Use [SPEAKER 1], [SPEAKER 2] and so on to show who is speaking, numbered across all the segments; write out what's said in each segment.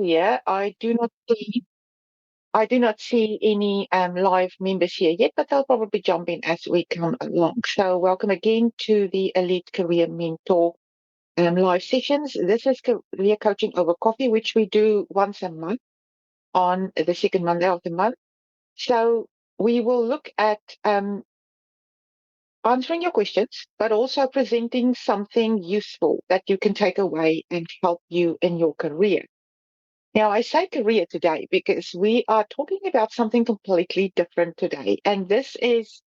[SPEAKER 1] here. I do not see any live members here yet, but they'll probably jump in as we come along. So welcome again to the Elite Career Mentor live sessions. This is Career Coaching over Coffee, which we do once a month on the second Monday of the month. So we will look at answering your questions, but also presenting something useful that you can take away and help you in your career. Now, I say career today because we are talking about something completely different today. And this is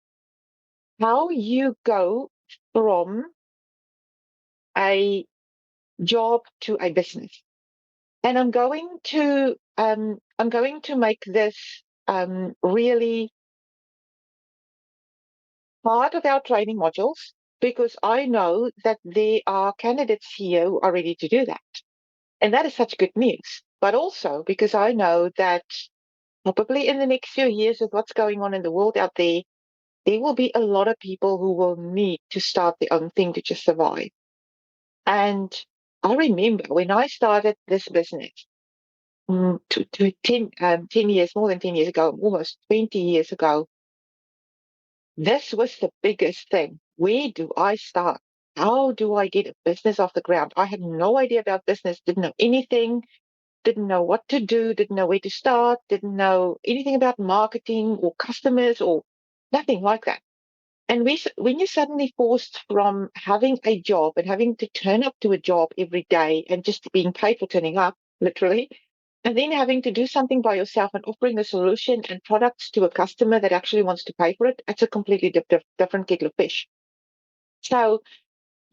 [SPEAKER 1] how you go from a job to a business. And I'm going to make this really part of our training modules because I know that there are candidates here who are ready to do that. And that is such good news. But also because I know that probably in the next few years with what's going on in the world out there will be a lot of people who will need to start their own thing to just survive. And I remember when I started this business 10 years, more than 10 years ago, almost 20 years ago, this was the biggest thing. Where do I start? How do I get a business off the ground? I had no idea about business, didn't know anything, didn't know what to do, didn't know where to start, didn't know anything about marketing or customers or nothing like that. And when you're suddenly forced from having a job and having to turn up to a job every day and just being paid for turning up, literally, and then having to do something by yourself and offering a solution and products to a customer that actually wants to pay for it, it's a completely different kettle of fish. So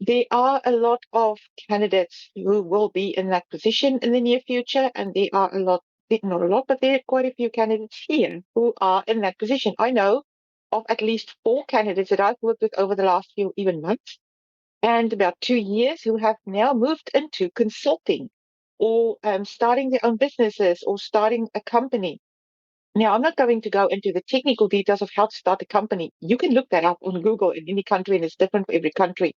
[SPEAKER 1] there are a lot of candidates who will be in that position in the near future, and there are a lot, not a lot, but there are quite a few candidates here who are in that position. I know of at least 4 candidates that I've worked with over the last few even months, and about 2 years who have now moved into consulting or starting their own businesses or starting a company. Now, I'm not going to go into the technical details of how to start a company. You can look that up on Google in any country, and it's different for every country.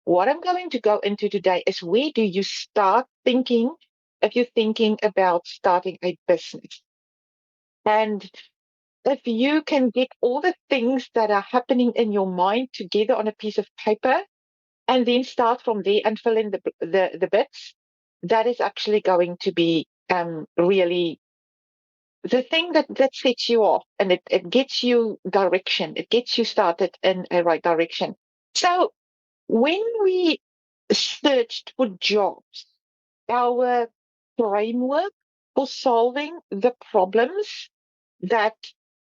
[SPEAKER 1] What I'm going to go into today is where do you start thinking if you're thinking about starting a business? And if you can get all the things that are happening in your mind together on a piece of paper and then start from there and fill in the bits, that is actually going to be really the thing that sets you off, and it gets you direction. It gets you started in a right direction. So when we searched for jobs, our framework for solving the problems that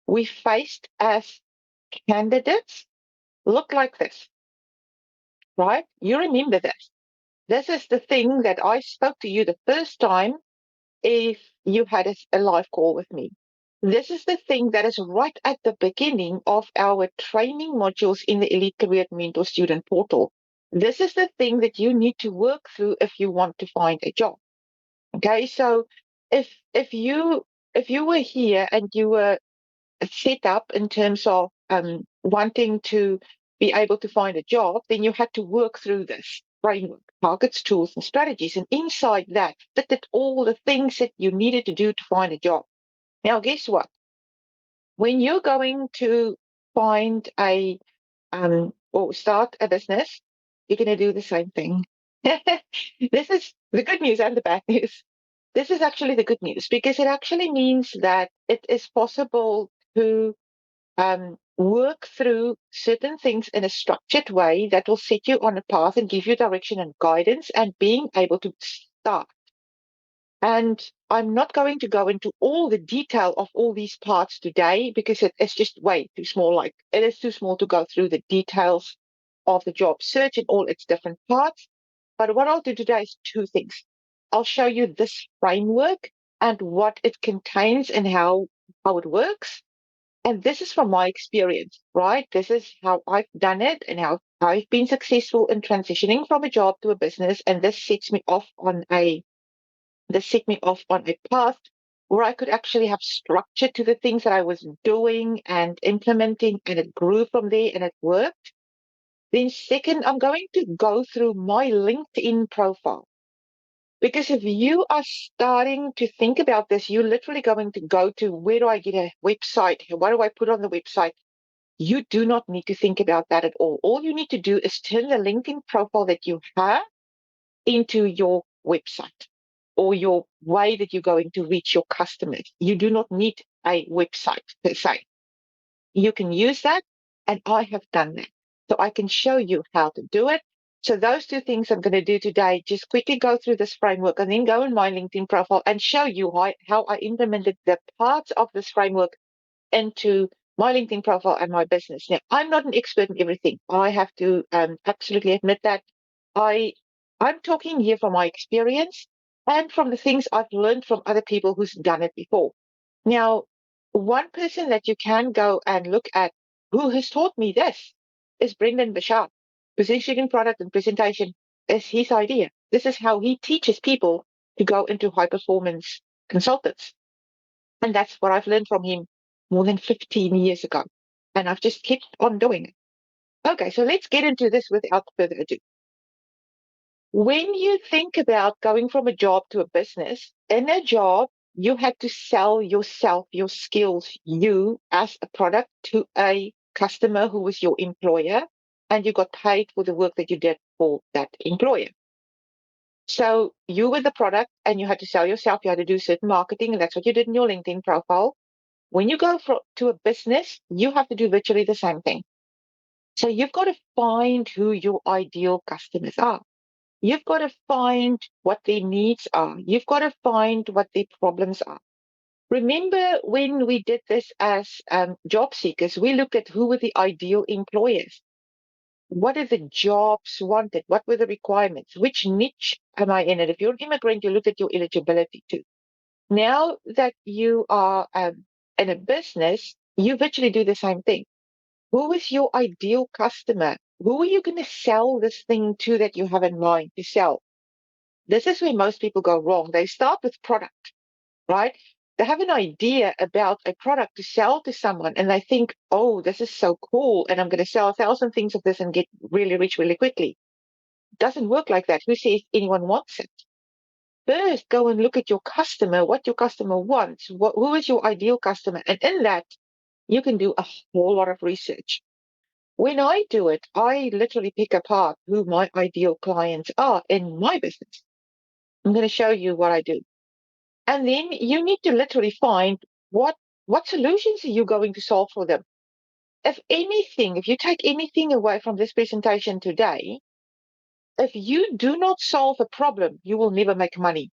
[SPEAKER 1] we faced as candidates looked like this, right? You remember this. This is the thing that I spoke to you the first time if you had a live call with me. This is the thing that is right at the beginning of our training modules in the Elite Career Mentor Student Portal. This is the thing that you need to work through if you want to find a job. Okay, so if you were here and you were set up in terms of wanting to be able to find a job, then you had to work through this framework, targets, tools, and strategies. And inside that fitted all the things that you needed to do to find a job. Now, guess what? When you're going to find or start a business, you're going to do the same thing. This is the good news and the bad news. This is actually the good news because it actually means that it is possible to work through certain things in a structured way that will set you on a path and give you direction and guidance and being able to start. And I'm not going to go into all the detail of all these parts today because it's just way too small. Like it is too small to go through the details of the job search and all its different parts. But what I'll do today is 2 things. I'll show you this framework and what it contains and how it works. And this is from my experience, right? This is how I've done it and how I've been successful in transitioning from a job to a business. And this set me off on a path where I could actually have structure to the things that I was doing and implementing, and it grew from there and it worked. Then, second, I'm going to go through my LinkedIn profile. Because if you are starting to think about this, you're literally going to go to, where do I get a website? What do I put on the website? You do not need to think about that at all. All you need to do is turn the LinkedIn profile that you have into your website or your way that you're going to reach your customers. You do not need a website per se. You can use that, and I have done that. So I can show you how to do it. So those two things I'm going to do today, just quickly go through this framework and then go in my LinkedIn profile and show you how I implemented the parts of this framework into my LinkedIn profile and my business. Now, I'm not an expert in everything. I have to absolutely admit that. I I'm talking here from my experience and from the things I've learned from other people who's done it before. Now, one person that you can go and look at who has taught me this is Brendan Bashar. Positioning, product, and presentation is his idea. This is how he teaches people to go into high performance consultants. And that's what I've learned from him more than 15 years ago. And I've just kept on doing it. Okay, so let's get into this without further ado. When you think about going from a job to a business, in a job, you had to sell yourself, your skills, you as a product to a customer who was your employer, and you got paid for the work that you did for that employer. So you were the product and you had to sell yourself, you had to do certain marketing, and that's what you did in your LinkedIn profile. When you go to a business, you have to do virtually the same thing. So you've got to find who your ideal customers are. You've got to find what their needs are. You've got to find what their problems are. Remember when we did this as job seekers, we looked at who were the ideal employers. What are the jobs wanted? What were the requirements? Which niche am I in? And if you're an immigrant, you look at your eligibility too. Now that you are in a business, you virtually do the same thing. Who is your ideal customer? Who are you going to sell this thing to that you have in mind to sell? This is where most people go wrong. They start with product, right? They have an idea about a product to sell to someone and they think, oh, this is so cool. And I'm going to sell 1,000 things of this and get really rich really quickly. It doesn't work like that. Who says anyone wants it? First, go and look at your customer, what your customer wants, who is your ideal customer. And in that, you can do a whole lot of research. When I do it, I literally pick apart who my ideal clients are in my business. I'm going to show you what I do. And then you need to literally find what what solutions are you going to solve for them. If anything, if you take anything away from this presentation today, if you do not solve a problem, you will never make money.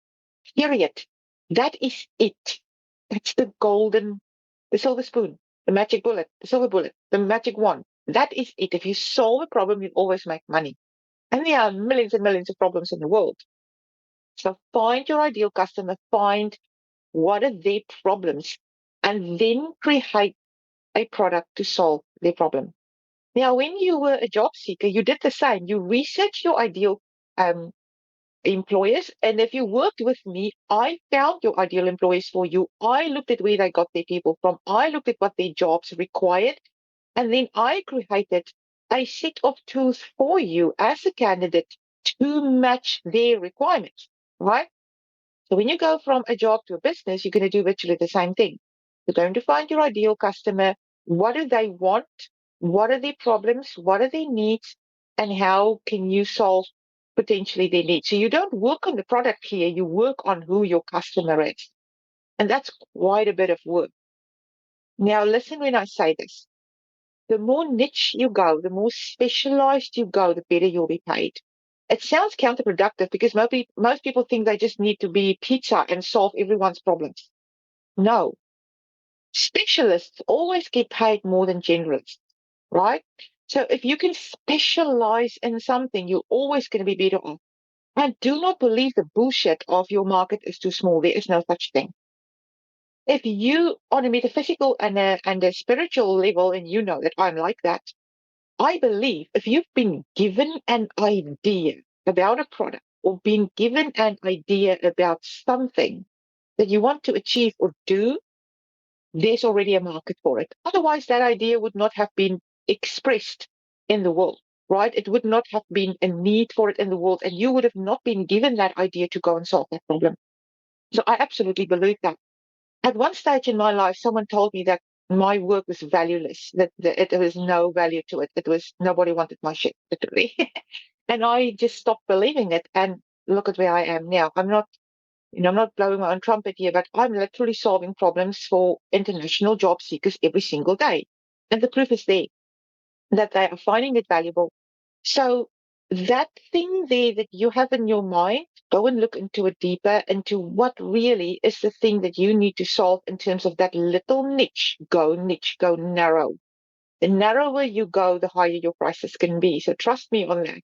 [SPEAKER 1] Period. That is it. That's the silver spoon, the magic bullet, the silver bullet, the magic wand. That is it. If you solve a problem, you always make money. And there are millions and millions of problems in the world. So find your ideal customer, find what are their problems, and then create a product to solve their problem. Now, when you were a job seeker, you did the same. You researched your ideal um, employers. And if you worked with me, I found your ideal employers for you. I looked at where they got their people from. I looked at what their jobs required. And then I created a set of tools for you as a candidate to match their requirements, right? So when you go from a job to a business, you're going to do virtually the same thing. You're going to find your ideal customer. What do they want? What are their problems? What are their needs? And how can you solve potentially their needs? So you don't work on the product here, you work on who your customer is. And that's quite a bit of work. Now, listen when I say this. The more niche you go, the more specialized you go, the better you'll be paid. It sounds counterproductive because most people think they just need to be pizza and solve everyone's problems. No, specialists always get paid more than generalists, right? So if you can specialize in something, you're always going to be better off. And do not believe the bullshit of your market is too small. There is no such thing. If you on a metaphysical and a spiritual level, and you know that I'm like that, I believe if you've been given an idea about a product or been given an idea about something that you want to achieve or do, there's already a market for it. Otherwise, that idea would not have been expressed in the world. right? It would not have been a need for it in the world, and you would have not been given that idea to go and solve that problem. So I absolutely believe that. At one stage in my life, someone told me that my work was valueless, that there was no value to it. It was nobody wanted my shit, literally. And I just stopped believing it. And look at where I am now. I'm not blowing my own trumpet here, but I'm literally solving problems for international job seekers every single day. And the proof is there that they are finding it valuable. So that thing there that you have in your mind, go and look into it deeper, into what really is the thing that you need to solve in terms of that little niche, go narrow. The narrower you go, the higher your prices can be. So trust me on that.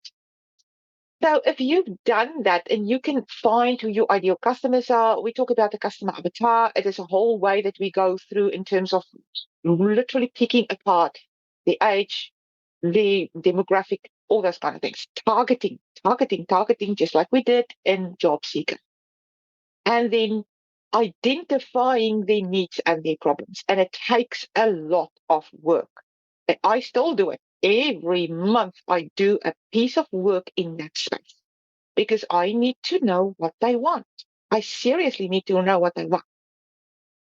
[SPEAKER 1] So if you've done that and you can find who your ideal customers are, we talk about the customer avatar. It is a whole way that we go through in terms of literally picking apart the age, the demographic, all those kind of things. Targeting, just like we did in Job Seeker. And then identifying their needs and their problems. And it takes a lot of work. And I still do it. Every month I do a piece of work in that space because I need to know what they want. I seriously need to know what they want.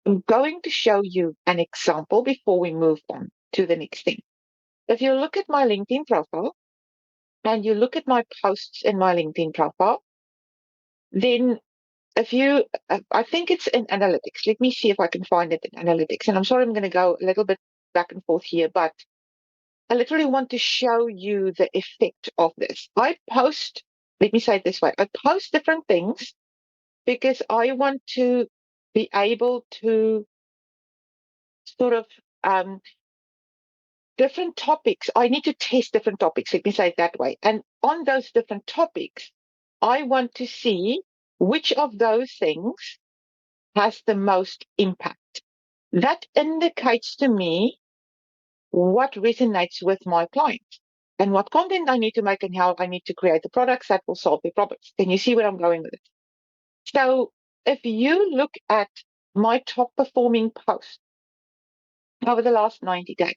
[SPEAKER 1] I'm going to show you an example before we move on to the next thing. If you look at my LinkedIn profile and you look at my posts in my LinkedIn profile, then if you, I think it's in analytics. Let me see if I can find it in analytics. And I'm sorry, I'm going to go a little bit back and forth here, but I literally want to show you the effect of this. I post, let me say it this way, I post different things because I want to be able to sort of um, different topics. I need to test different topics, let me say it that way. And on those different topics, I want to see which of those things has the most impact. That indicates to me what resonates with my clients and what content I need to make and how I need to create the products that will solve their problems. Can you see where I'm going with it? So if you look at my top performing posts over the last 90 days,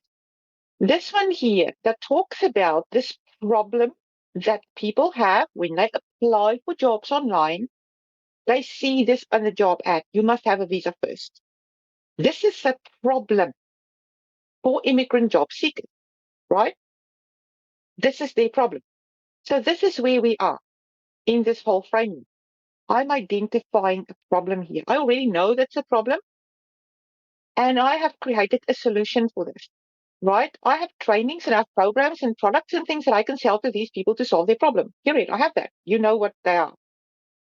[SPEAKER 1] this one here that talks about this problem that people have when they apply for jobs online, they see this on the job ad. You must have a visa first. This is a problem for immigrant job seekers, right? This is their problem. So this is where we are in this whole framework. I'm identifying a problem here. I already know that's a problem, and I have created a solution for this, right? I have trainings and I have programs and products and things that I can sell to these people to solve their problem. Period. I have that. You know what they are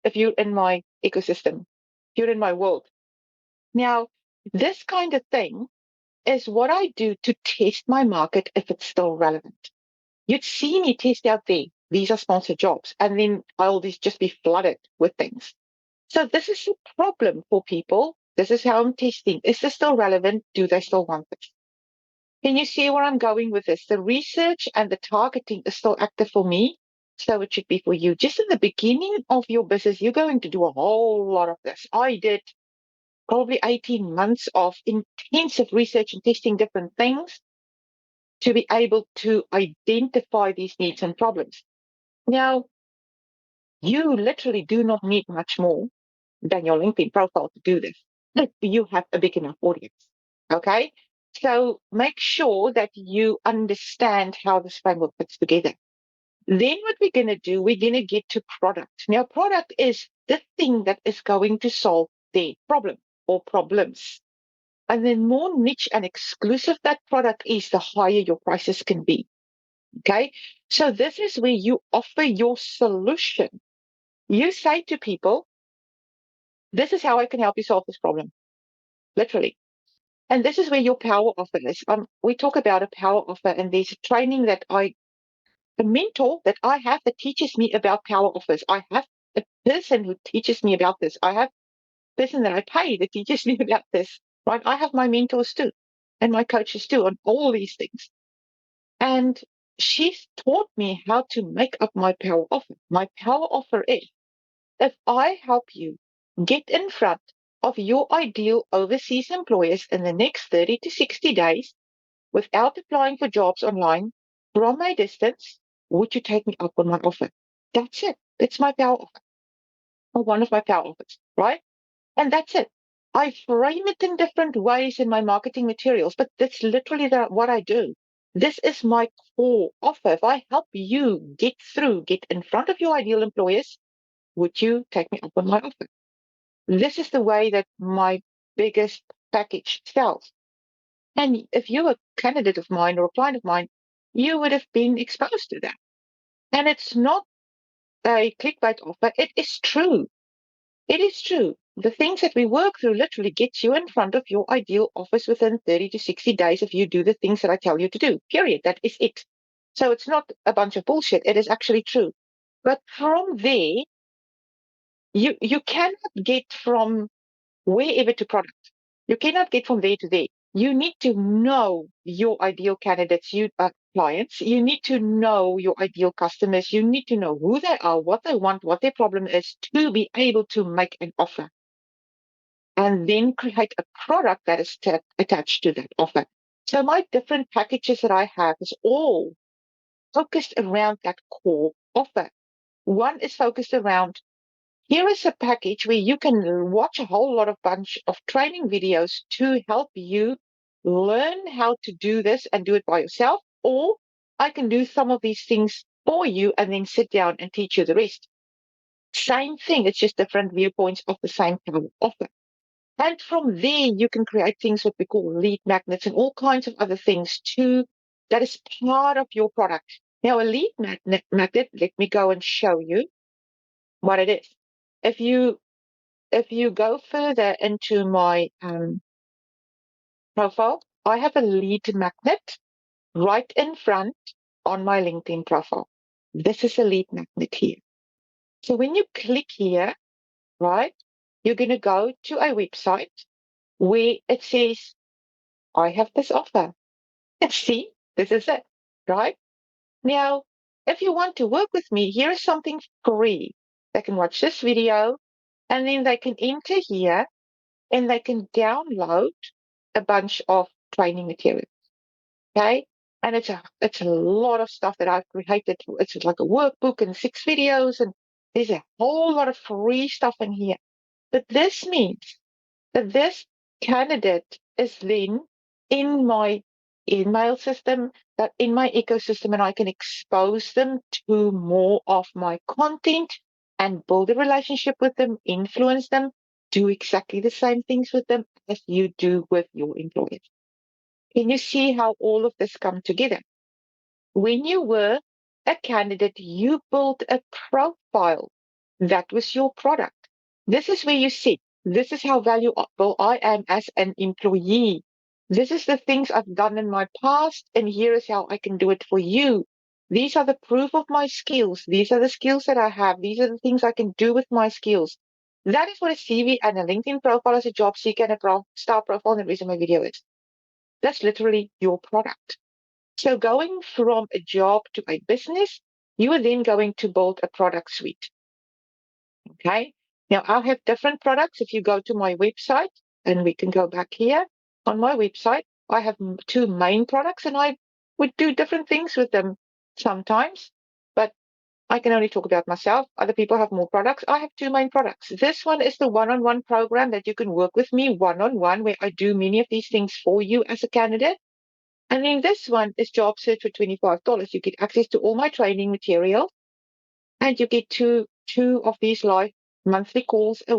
[SPEAKER 1] if you're in my ecosystem, if you're in my world. Now, this kind of thing is what I do to test my market if it's still relevant. You'd see me test out there. These are sponsored jobs, and then I'll just be flooded with things. So this is a problem for people. This is how I'm testing. Is this still relevant? Do they still want this? Can you see where I'm going with this? The research and the targeting is still active for me. So it should be for you. Just in the beginning of your business, you're going to do a whole lot of this. I did probably 18 months of intensive research and testing different things to be able to identify these needs and problems. Now, you literally do not need much more than your LinkedIn profile to do this if you have a big enough audience. Okay. So make sure that you understand how this framework fits together. Then what we're going to do, we're going to get to product. Now, product is the thing that is going to solve the problem or problems. And the more niche and exclusive that product is, the higher your prices can be. Okay. So this is where you offer your solution. You say to people, this is how I can help you solve this problem. Literally. And this is where your power offer is. We talk about a power offer, and there's a training that a mentor that I have that teaches me about power offers. I have a person who teaches me about this. I have a person that I pay that teaches me about this. Right? I have my mentors too, and my coaches too, on all these things. And she's taught me how to make up my power offer. My power offer is if I help you get in front of your ideal overseas employers in the next 30 to 60 days without applying for jobs online from a distance, would you take me up on my offer? That's it. It's my power offer, or one of my power offers, right? And that's it. I frame it in different ways in my marketing materials, but that's literally what I do. This is my core offer. If I help you get in front of your ideal employers, would you take me up on my offer? This is the way that my biggest package sells. And if you're a candidate of mine or a client of mine, you would have been exposed to that. And it's not a clickbait offer. It is true. It is true. The things that we work through literally gets you in front of your ideal office within 30 to 60 days if you do the things that I tell you to do. Period. That is it. So it's not a bunch of bullshit. It is actually true. But from there, you cannot get from wherever to product. You cannot get from there to there. You need to know your ideal candidates, clients. You need to know your ideal customers. You need to know who they are, what they want, what their problem is to be able to make an offer and then create a product that is attached to that offer. So my different packages that I have is all focused around that core offer. One is focused around here is a package where you can watch a whole lot of bunch of training videos to help you learn how to do this and do it by yourself, or I can do some of these things for you and then sit down and teach you the rest. Same thing, it's just different viewpoints of the same kind of offer. And from there, you can create things that we call lead magnets and all kinds of other things too, that is part of your product. Now, a magnet, let me go and show you what it is. If you if you go further into my profile, I have a lead magnet right in front on my LinkedIn profile. This is a lead magnet here. So when you click here, right, you're going to go to a website where it says, I have this offer. See, this is it, right? Now, if you want to work with me, here is something free. They can watch this video and then they can enter here and they can download a bunch of training material. Okay. And it's a lot of stuff that I've created. It's like a workbook and 6 videos, and there's a whole lot of free stuff in here. But this means that this candidate is then in my email system, that in my ecosystem, and I can expose them to more of my content and build a relationship with them, influence them, do exactly the same things with them as you do with your employers. Can you see how all of this come together? When you were a candidate, you built a profile. That was your product. This is where you sit. This is how valuable I am as an employee. This is the things I've done in my past, and here is how I can do it for you. These are the proof of my skills. These are the skills that I have. These are the things I can do with my skills. That is what a CV and a LinkedIn profile as a job seeker and a star profile and a resume video is. That's literally your product. So going from a job to a business, you are then going to build a product suite. Okay. Now I have different products. If you go to my website, and we can go back here on my website, I have two main products and I would do different things with them sometimes, but I can only talk about myself. Other people have more products. I have two main products. This one is the one-on-one program that you can work with me one-on-one, where I do many of these things for you as a candidate. And then this one is Job Search for $25. You get access to all my training material, and you get two of these live monthly calls a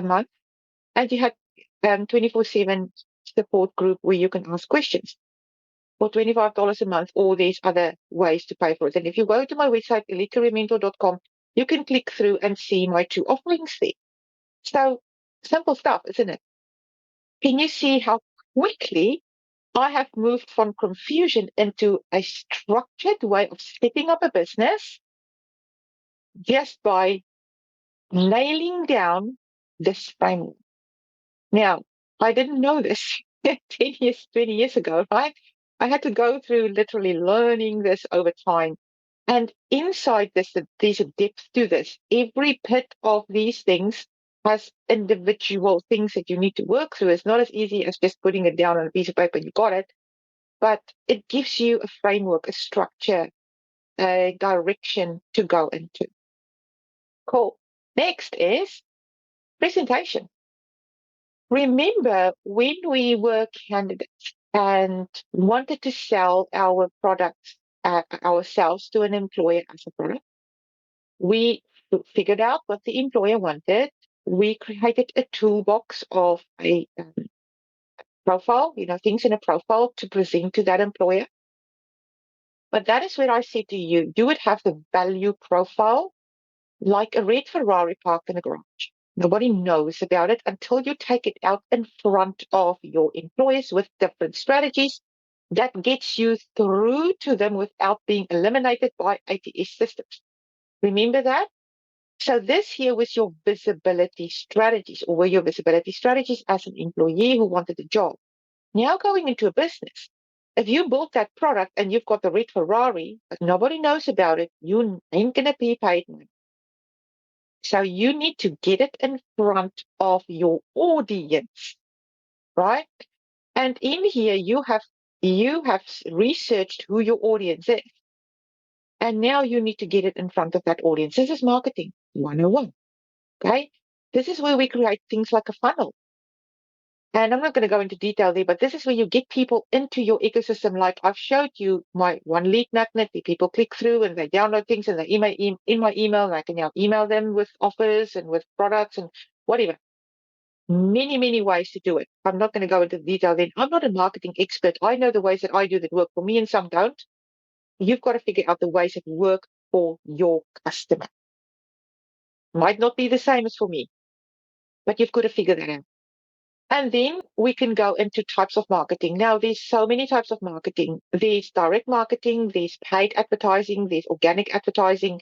[SPEAKER 1] month, and you have 24/7 support group where you can ask questions for $25 a month, or there's other ways to pay for it. And if you go to my website, elitecareermentor.com, you can click through and see my two offerings there. So simple stuff, isn't it? Can you see how quickly I have moved from confusion into a structured way of setting up a business just by nailing down this framework? Now, I didn't know this 10 years, 20 years ago, right? I had to go through literally learning this over time. And inside this, there's a depth to this. Every bit of these things has individual things that you need to work through. It's not as easy as just putting it down on a piece of paper and you got it, but it gives you a framework, a structure, a direction to go into. Cool. Next is presentation. Remember when we were candidates and wanted to sell our products ourselves to an employer as a product, we figured out what the employer wanted. We created a toolbox of a profile, things in a profile to present to that employer. But that is where I said to you, you would have the value profile like a red Ferrari parked in a garage. Nobody knows about it until you take it out in front of your employers with different strategies that gets you through to them without being eliminated by ATS systems. Remember that? So this here was your visibility strategies, or were your visibility strategies as an employee who wanted a job. Now going into a business, if you built that product and you've got the red Ferrari, but nobody knows about it, you ain't going to be paid money. So you need to get it in front of your audience, right? And in here, you have researched who your audience is. And now you need to get it in front of that audience. This is marketing 101. Okay. This is where we create things like a funnel. And I'm not going to go into detail there, but this is where you get people into your ecosystem. Like I've showed you my one lead magnet, the people click through and they download things and they in my email, and I can now email them with offers and with products and whatever. Many, many ways to do it. I'm not going to go into detail then. I'm not a marketing expert. I know the ways that I do that work for me and some don't. You've got to figure out the ways that work for your customer. Might not be the same as for me, but you've got to figure that out. And then we can go into types of marketing. Now, there's so many types of marketing. There's direct marketing, there's paid advertising, there's organic advertising.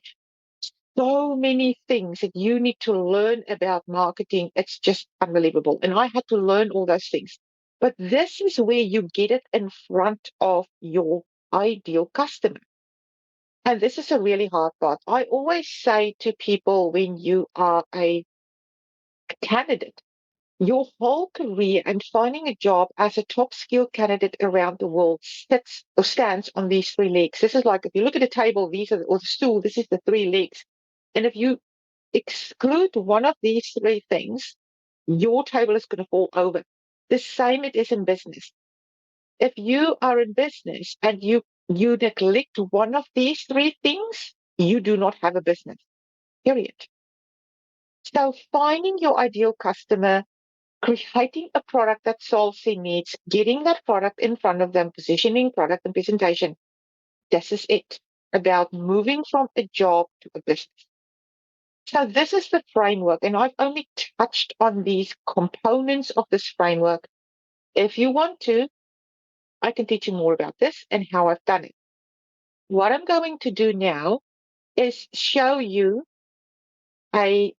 [SPEAKER 1] So many things that you need to learn about marketing. It's just unbelievable. And I had to learn all those things. But this is where you get it in front of your ideal customer. And this is a really hard part. I always say to people when you are a candidate, your whole career and finding a job as a top skill candidate around the world sits or stands on these three legs. This is like if you look at a table, or the stool, this is the three legs. And if you exclude one of these three things, your table is going to fall over. The same it is in business. If you are in business and you neglect one of these three things, you do not have a business. Period. So finding your ideal customer, creating a product that solves their needs, getting that product in front of them, positioning product and presentation. This is it about moving from a job to a business. So this is the framework, and I've only touched on these components of this framework. If you want to, I can teach you more about this and how I've done it. What I'm going to do now is show you a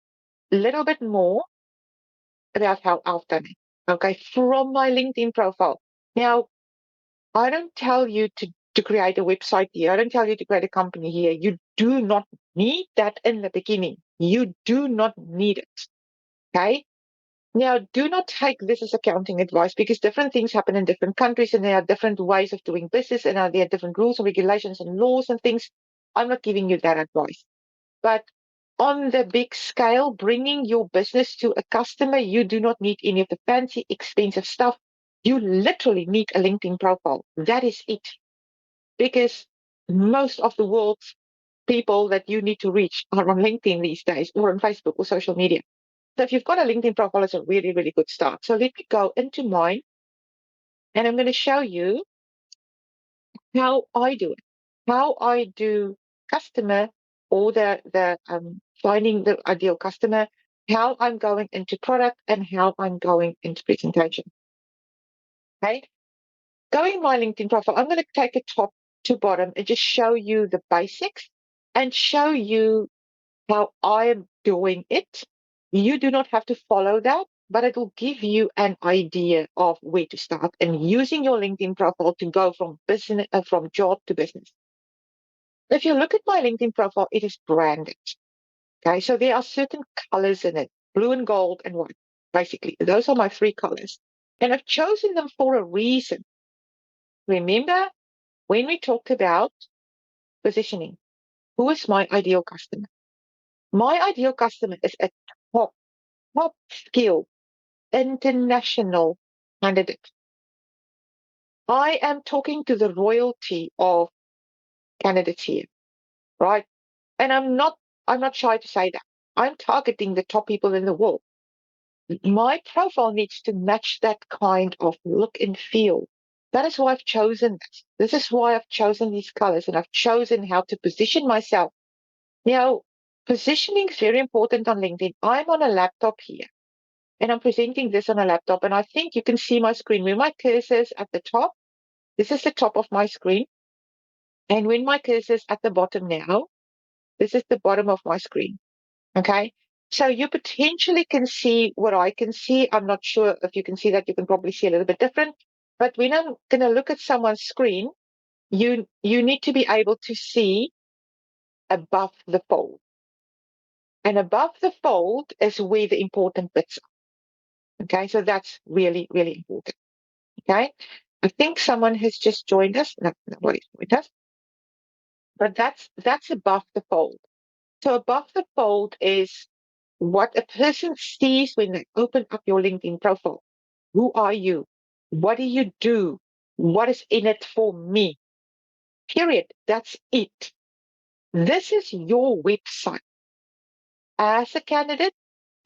[SPEAKER 1] little bit more about how I've done it. Okay, from my LinkedIn profile. Now, I don't tell you to create a website here. I don't tell you to create a company here. You do not need that in the beginning. You do not need it. Okay. Now, do not take this as accounting advice because different things happen in different countries and there are different ways of doing business and there are different rules and regulations and laws and things. I'm not giving you that advice. But on the big scale, bringing your business to a customer, you do not need any of the fancy, expensive stuff. You literally need a LinkedIn profile. That is it. Because most of the world's people that you need to reach are on LinkedIn these days or on Facebook or social media. So if you've got a LinkedIn profile, it's a really, really good start. So let me go into mine and I'm going to show you how I do it, how I do customer or the finding the ideal customer, how I'm going into product and how I'm going into presentation. Okay. Going my LinkedIn profile, I'm going to take it top to bottom and just show you the basics and show you how I'm doing it. You do not have to follow that, but it will give you an idea of where to start and using your LinkedIn profile to go from business, from job to business. If you look at my LinkedIn profile, it is branded. Okay, so there are certain colors in it, blue and gold and white. Basically, those are my three colors. And I've chosen them for a reason. Remember when we talked about positioning, who is my ideal customer? My ideal customer is a top, top skill, international candidate. I am talking to the royalty of candidates here, right? And I'm not shy to say that. I'm targeting the top people in the world. My profile needs to match that kind of look and feel. That is why I've chosen this. This is why I've chosen these colors and I've chosen how to position myself. Now, positioning is very important on LinkedIn. I'm on a laptop here and I'm presenting this on a laptop, and I think you can see my screen. When my cursor is at the top, this is the top of my screen. And when my cursor is at the bottom now, this is the bottom of my screen. Okay. So you potentially can see what I can see. I'm not sure if you can see that. You can probably see a little bit different. But when I'm going to look at someone's screen, you need to be able to see above the fold. And above the fold is where the important bits are. Okay. So that's really, really important. Okay. I think someone has just joined us. No, nobody's joined us. But that's above the fold. So above the fold is what a person sees when they open up your LinkedIn profile. Who are you? What do you do? What is in it for me? Period. That's it. This is your website as a candidate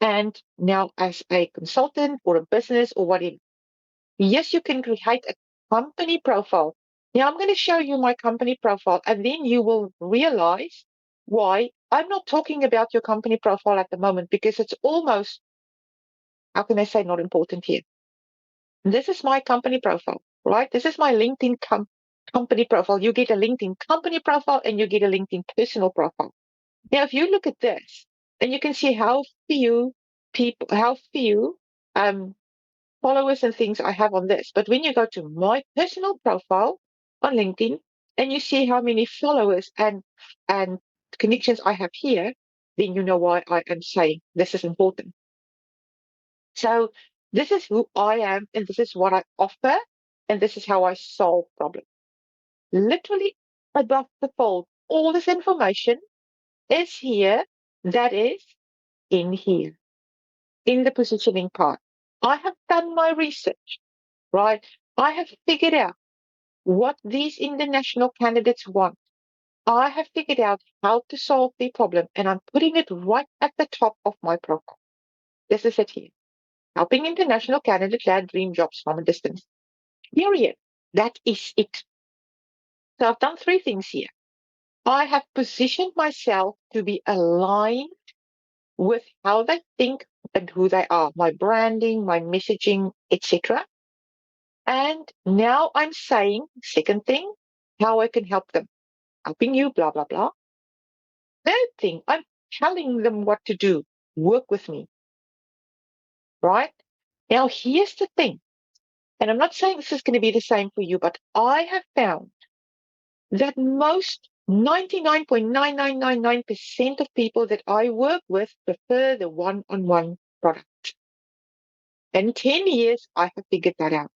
[SPEAKER 1] and now as a consultant or a business or whatever. Yes, you can create a company profile. Now I'm going to show you my company profile, and then you will realize why I'm not talking about your company profile at the moment, because it's almost, how can I say, not important here. This is my company profile, right? This is my LinkedIn company profile. You get a LinkedIn company profile and you get a LinkedIn personal profile. Now, if you look at this, and you can see how few people, how few um, followers and things I have on this. But when you go to my personal profile on LinkedIn and you see how many followers and connections I have here, then you know why I am saying this is important. So this is who I am, and this is what I offer, and this is how I solve problems. Literally above the fold, all this information is here, that is in here, in the positioning part. I have done my research, right? I have figured out what these international candidates want. I have figured out how to solve their problem, and I'm putting it right at the top of my profile. This is it here. Helping international candidates land dream jobs from a distance. Period. That is it. So I've done three things here. I have positioned myself to be aligned with how they think and who they are, my branding, my messaging, etc. And now I'm saying, second thing, how I can help them. Helping you, blah, blah, blah. Third thing, I'm telling them what to do. Work with me, right? Now, here's the thing. And I'm not saying this is going to be the same for you, but I have found that most 99.9999% of people that I work with prefer the one-on-one product. In 10 years, I have figured that out.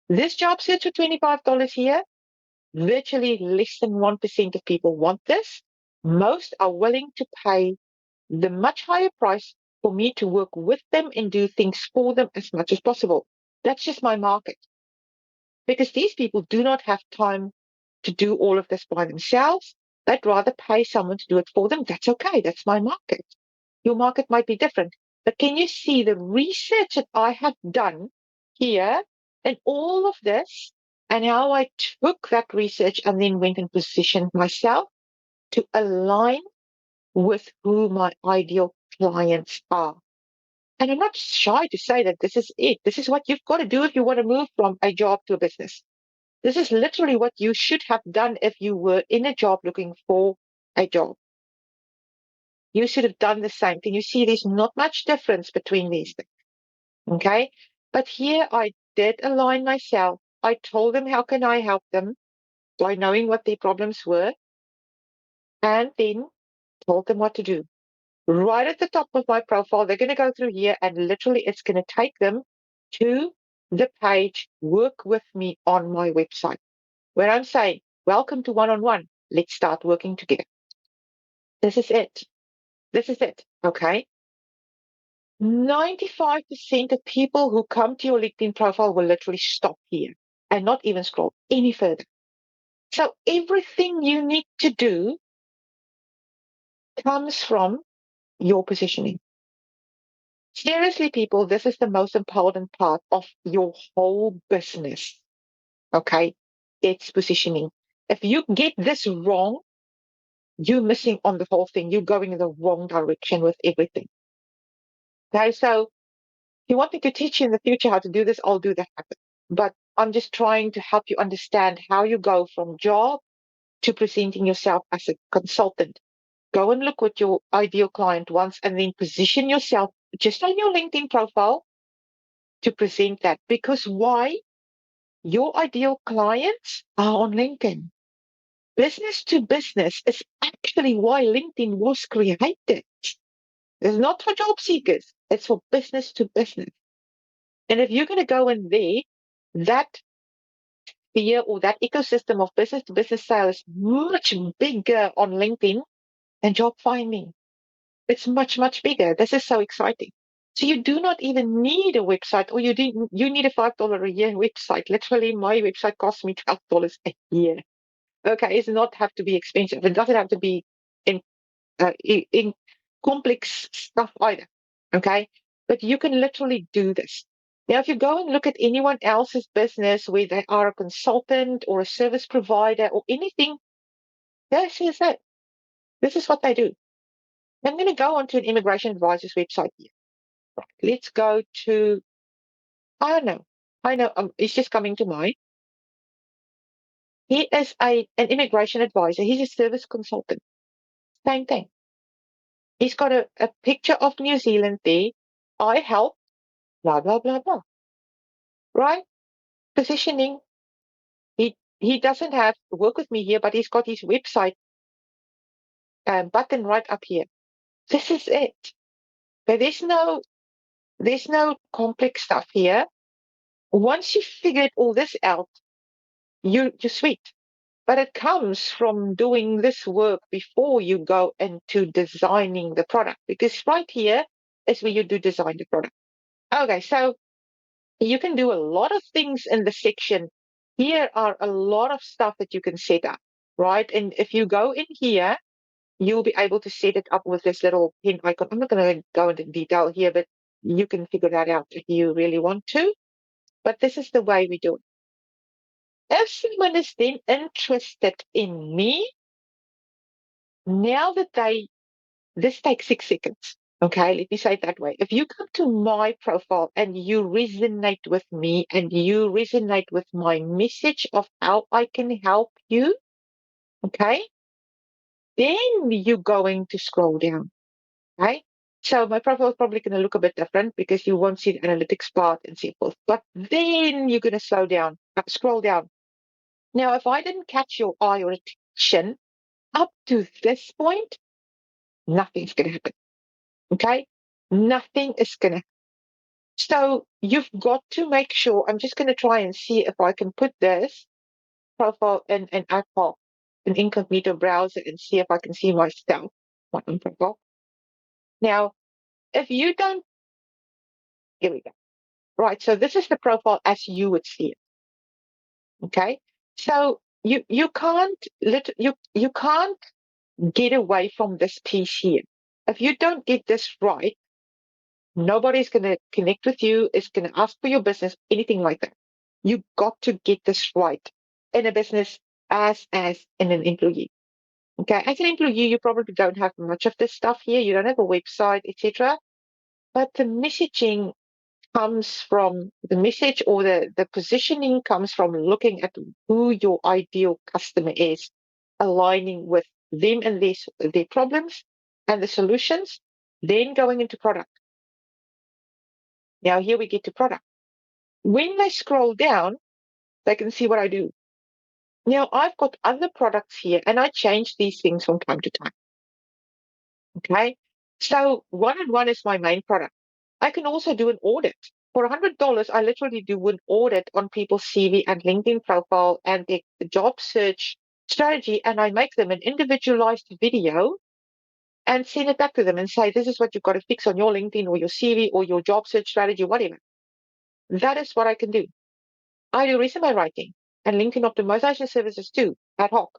[SPEAKER 1] This job search for $25 here, virtually less than 1% of people want this. Most are willing to pay the much higher price for me to work with them and do things for them as much as possible. That's just my market. Because these people do not have time to do all of this by themselves. They'd rather pay someone to do it for them. That's okay. That's my market. Your market might be different. But can you see the research that I have done here and all of this, and how I took that research and then went and positioned myself to align with who my ideal clients are? And I'm not shy to say that this is it. This is what you've got to do if you want to move from a job to a business. This is literally what you should have done if you were in a job looking for a job. You should have done the same. Can you see there's not much difference between these things? Okay. But here I did align myself. I told them how can I help them by knowing what their problems were, and then told them what to do. Right at the top of my profile, they're going to go through here and literally it's going to take them to the page, work with me on my website, where I'm saying, welcome to one-on-one. Let's start working together. This is it. This is it. Okay. 95% of people who come to your LinkedIn profile will literally stop here and not even scroll any further. So everything you need to do comes from your positioning. Seriously, people, this is the most important part of your whole business. Okay. It's positioning. If you get this wrong, you're missing on the whole thing. You're going in the wrong direction with everything. Okay. So if you want me to teach you in the future how to do this, I'll do that happen. But I'm just trying to help you understand how you go from job to presenting yourself as a consultant. Go and look what your ideal client wants and then position yourself just on your LinkedIn profile to present that. Because why? Your ideal clients are on LinkedIn. Business to business is actually why LinkedIn was created. It's not for job seekers, it's for business to business. And if you're going to go in there, that sphere or that ecosystem of business to business sales is much bigger on LinkedIn than job finding. It's much, much bigger. This is so exciting. So you do not even need a website, or you need a $5 a year website. Literally, my website costs me $12 a year. Okay, it does not have to be expensive. It doesn't have to be in in complex stuff either. Okay, but you can literally do this. Now, if you go and look at anyone else's business where they are a consultant or a service provider or anything, this is it. This is what they do. I'm going to go onto an immigration advisor's website here. Right. Let's go to, I don't know. I know it's just coming to mind. He is an immigration advisor. He's a service consultant. Same thing. He's got a picture of New Zealand there. I help, blah, blah, blah, blah. Right? Positioning. He doesn't have to work with me here, but he's got his website button right up here. This is it. But there's no complex stuff here. Once you figured all this out, you're sweet. But it comes from doing this work before you go into designing the product, because right here is where you do design the product. Okay, so you can do a lot of things in the section. Here are a lot of stuff that you can set up, right? And if you go in here, you'll be able to set it up with this little pin icon. I'm not going to go into detail here, but you can figure that out if you really want to. But this is the way we do it. If someone is then interested in me, now that this takes 6 seconds. Okay, let me say it that way. If you come to my profile and you resonate with me and you resonate with my message of how I can help you, okay, then you're going to scroll down. Okay. So my profile is probably going to look a bit different because you won't see the analytics part and so forth. But then you're going to slow down, scroll down. Now, if I didn't catch your eye or attention up to this point, nothing's going to happen. Okay? Nothing is going to. So you've got to make sure. I'm just going to try and see if I can put this profile in an alcohol, an incognito browser, and see if I can see myself, my own profile. Now, if you don't, here we go. Right. So this is the profile as you would see it. Okay. So you can't you can't get away from this piece here. If you don't get this right, nobody's going to connect with you, is going to ask for your business, anything like that. You got to get this right in a business as in an employee. Okay, as an employee, you probably don't have much of this stuff here. You don't have a website, etc. But the messaging comes from the message, or the positioning comes from looking at who your ideal customer is, aligning with them and their problems and the solutions, then going into product. Now, here we get to product. When they scroll down, they can see what I do. Now, I've got other products here, and I change these things from time to time. Okay. So one-on-one is my main product. I can also do an audit. For $100, I literally do an audit on people's CV and LinkedIn profile and the job search strategy, and I make them an individualized video and send it back to them and say, this is what you've got to fix on your LinkedIn or your CV or your job search strategy, whatever. That is what I can do. I do resume writing and LinkedIn optimization services too, ad hoc.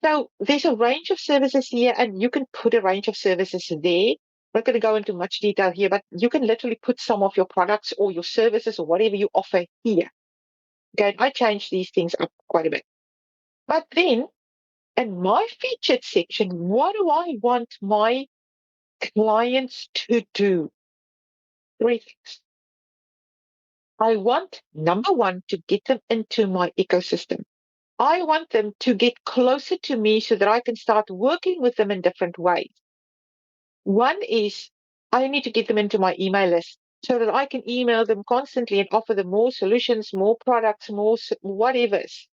[SPEAKER 1] So there's a range of services here, and you can put a range of services there. I'm not going to go into much detail here, but you can literally put some of your products or your services or whatever you offer here. Okay, and I change these things up quite a bit. But then in my featured section, what do I want my clients to do? Three things. I want, number one, to get them into my ecosystem. I want them to get closer to me so that I can start working with them in different ways. One is I need to get them into my email list so that I can email them constantly and offer them more solutions, more products, more whatever's.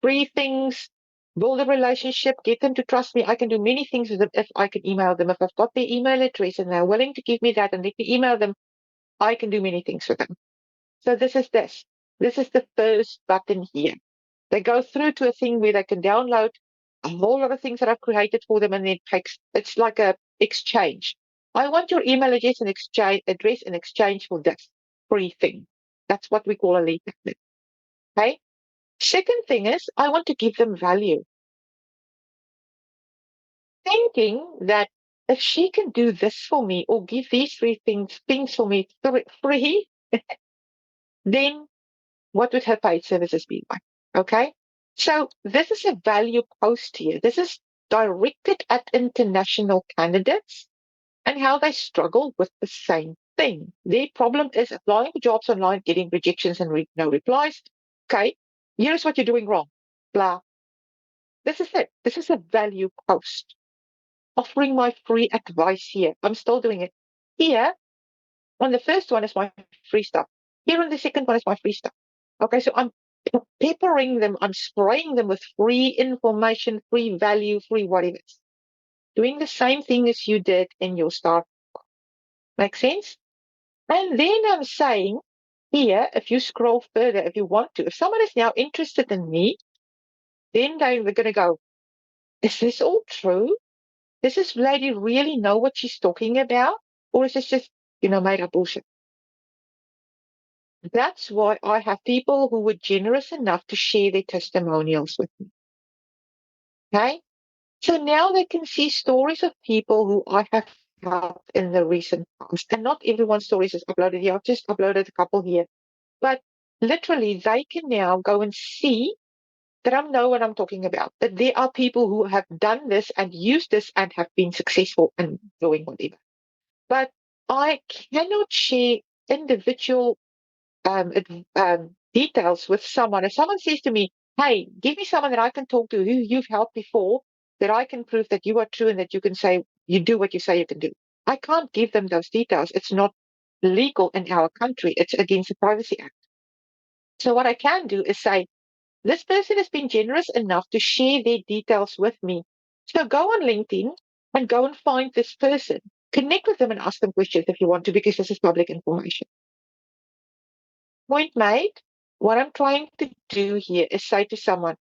[SPEAKER 1] Free things, build a relationship, get them to trust me. I can do many things with them if I can email them. If I've got their email address and they're willing to give me that and let me email them, I can do many things with them. So this is this. This is the first button here. They go through to a thing where they can download a whole lot of things that I've created for them, and then it's like a exchange. I want your email address in exchange for this free thing. That's what we call a lead magnet. Okay. Second thing is I want to give them value, thinking that if she can do this for me or give these three things for me free, then what would her paid services be like? Okay. So this is a value post here. This is directed at international candidates and how they struggle with the same thing. Their problem is applying for jobs online, getting rejections and no replies. Okay. Here's what you're doing wrong. Blah. This is it. This is a value post. Offering my free advice here. I'm still doing it. Here, on the first one is my free stuff. Here on the second one is my free stuff. Okay, so I'm peppering them, I'm spraying them with free information, free value, free whatever. Doing the same thing as you did in your start. Make sense? And then I'm saying here, if you scroll further, if you want to, if someone is now interested in me, then they're going to go, is this all true? Does this lady really know what she's talking about? Or is this just, made up bullshit? That's why I have people who were generous enough to share their testimonials with me. Okay? So now they can see stories of people who I have helped in the recent past. And not everyone's stories is uploaded here. I've just uploaded a couple here. But literally, they can now go and see that I know what I'm talking about. That there are people who have done this and used this and have been successful in doing whatever. But I cannot share individual details with someone. If someone says to me, hey, give me someone that I can talk to who you've helped before, that I can prove that you are true and that you can say you do what you say you can do. I can't give them those details. It's not legal in our country. It's against the Privacy Act. So what I can do is say, this person has been generous enough to share their details with me. So go on LinkedIn and go and find this person. Connect with them and ask them questions if you want to, because this is public information. Point made. What I'm trying to do here is say to someone,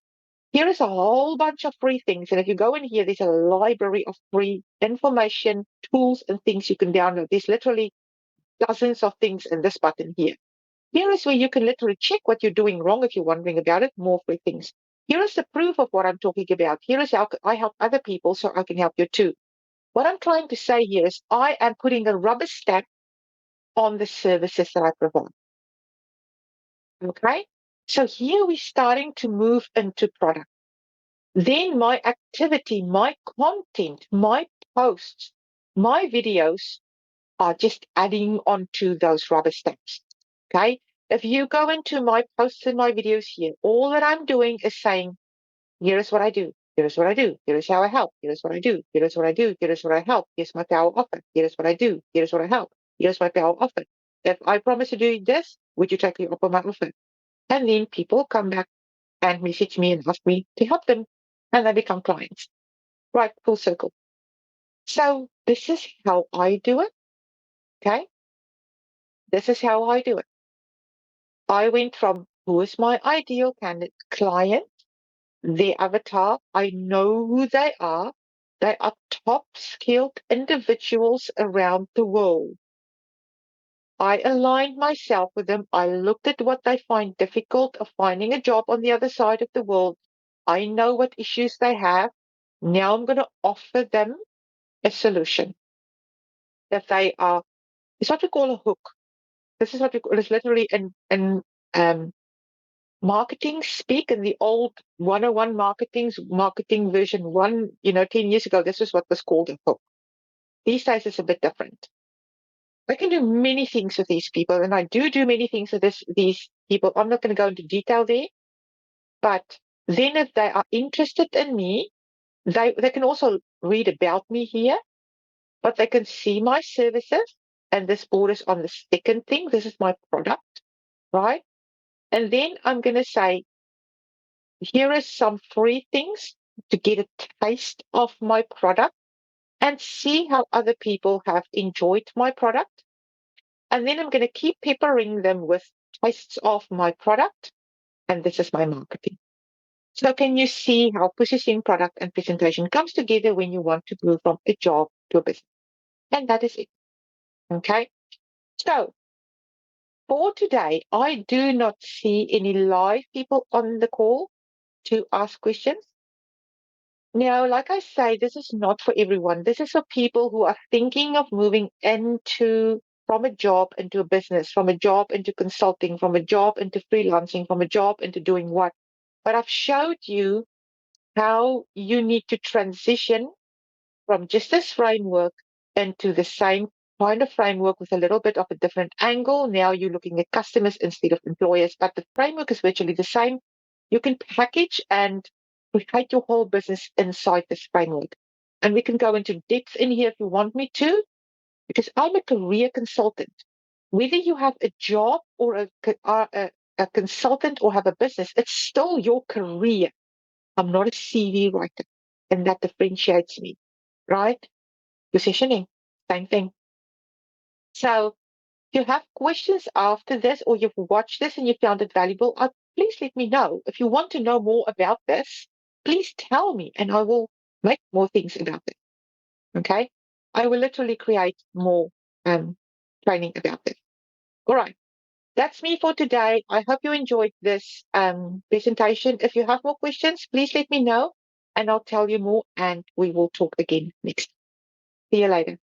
[SPEAKER 1] here is a whole bunch of free things. And if you go in here, there's a library of free information, tools, and things you can download. There's literally dozens of things in this button here. Here is where you can literally check what you're doing wrong if you're wondering about it, more free things. Here is the proof of what I'm talking about. Here is how I help other people, so I can help you too. What I'm trying to say here is I am putting a rubber stamp on the services that I provide. Okay? So here we're starting to move into product. Then my activity, my content, my posts, my videos are just adding onto those rubber stamps. Okay? If you go into my posts and my videos here, all that I'm doing is saying, here is what I do. Here is what I do. Here is how I help. Here is what I do. Here is what I do. Here is what I help. Here's my power offer. Here is what I do. Here is what I help. Here's my power offer. If I promise to do this, would you take me up on my offer? And then people come back and message me and ask me to help them, and they become clients. Right, full circle. So this is how I do it. Okay. This is how I do it. I went from who is my ideal candidate client, their avatar. I know who they are. They are top skilled individuals around the world. I aligned myself with them. I looked at what they find difficult of finding a job on the other side of the world. I know what issues they have. Now I'm going to offer them a solution that they are, it's what we call a hook. This is what we call, it's literally in um, marketing speak in the old 101 marketing version one, 10 years ago, this is what was called a hook. These days it's a bit different. I can do many things with these people, and I do many things with these people. I'm not going to go into detail there, but then if they are interested in me, they can also read about me here, but they can see my services, and this borders on the second thing. This is my product, right? And then I'm going to say, here are some free things to get a taste of my product and see how other people have enjoyed my product. And then I'm going to keep peppering them with tastes of my product. And this is my marketing. So can you see how positioning, product, and presentation comes together when you want to move from a job to a business? And that is it. Okay. So for today, I do not see any live people on the call to ask questions. Now, like I say, this is not for everyone. This is for people who are thinking of moving from a job into a business, from a job into consulting, from a job into freelancing, from a job into doing what. But I've showed you how you need to transition from just this framework into the same kind of framework with a little bit of a different angle. Now you're looking at customers instead of employers, but the framework is virtually the same. You can package and create your whole business inside this framework. And we can go into depth in here if you want me to, because I'm a career consultant. Whether you have a job or a consultant or have a business, it's still your career. I'm not a CV writer, and that differentiates me, right? Positioning, same thing. So if you have questions after this or you've watched this and you found it valuable, please let me know. If you want to know more about this, please tell me and I will make more things about it. Okay. I will literally create more training about this. All right. That's me for today. I hope you enjoyed this presentation. If you have more questions, please let me know and I'll tell you more and we will talk again next. See you later.